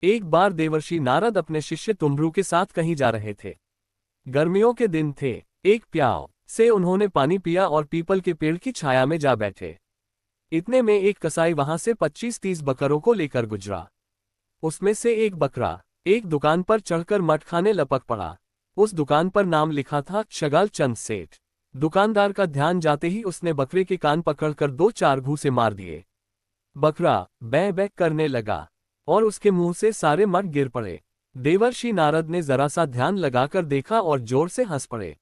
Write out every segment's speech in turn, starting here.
एक बार देवर्षि नारद अपने शिष्य तुम्भ्रु के साथ कहीं जा रहे थे। गर्मियों के दिन थे। एक प्याव से उन्होंने पानी पिया और पीपल के पेड़ की छाया में जा बैठे। इतने में एक कसाई वहां से 25-30 बकरों को लेकर गुजरा। उसमें से एक बकरा एक दुकान पर चढ़कर मट खाने लपक पड़ा। उस दुकान पर नाम लिखा था शगाल चंद सेठ। दुकानदार का ध्यान जाते ही उसने बकरे के कान पकड़कर 2-4 घूंसे मार दिए। बकरा बै बै करने लगा और उसके मुंह से सारे मट गिर पड़े। देवर्षि नारद ने जरा सा ध्यान लगाकर देखा और जोर से हंस पड़े।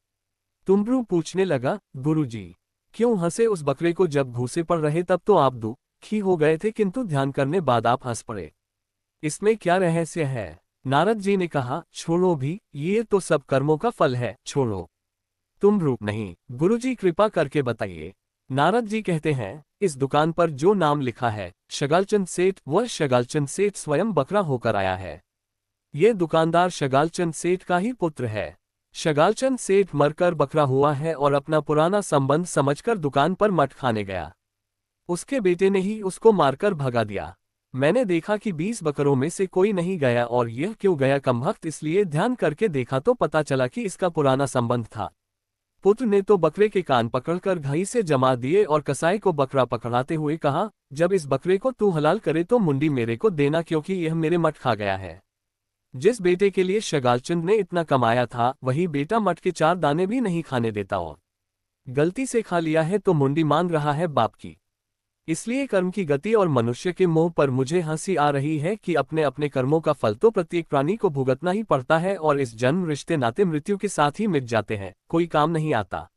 तुम्भ्रु पूछने लगा, गुरुजी, क्यों हंसे? उस बकरे को जब घूंसे पड़ रहे तब तो आप दुखी हो गए थे, किंतु ध्यान करने बाद आप हंस पड़े। इसमें क्या रहस्य है? नारद जी ने कहा, छोड़ो भी, ये तो सब कर्मों का फल है, छोड़ो। तुम्भ्रु, नहीं गुरुजी, कृपा करके बताइए। नारद जी कहते हैं, इस दुकान पर जो नाम लिखा है शगालचंद सेठ, वह शगालचंद सेठ स्वयं बकरा होकर आया है। ये दुकानदार शगालचंद सेठ का ही पुत्र है। शगालचंद सेठ मरकर बकरा हुआ है और अपना पुराना संबंध समझकर दुकान पर मट खाने गया। उसके बेटे ने ही उसको मारकर भगा दिया। मैंने देखा कि 20 बकरों में से कोई नहीं गया, और यह क्यों गया कमबख्त, इसलिए ध्यान करके देखा तो पता चला कि इसका पुराना संबंध था। पुत्र ने तो बकरे के कान पकड़कर घाई से जमा दिए और कसाई को बकरा पकड़ाते हुए कहा, जब इस बकरे को तू हलाल करे तो मुंडी मेरे को देना, क्योंकि यह मेरे मट खा गया है। जिस बेटे के लिए शगालचंद ने इतना कमाया था, वही बेटा मट के 4 दाने भी नहीं खाने देता, और गलती से खा लिया है तो मुंडी मांग रहा है बाप की। इसलिए कर्म की गति और मनुष्य के मोह पर मुझे हंसी आ रही है कि अपने अपने कर्मों का फल तो प्रत्येक प्राणी को भुगतना ही पड़ता है, और इस जन्म रिश्ते नाते मृत्यु के साथ ही मिट जाते हैं, कोई काम नहीं आता।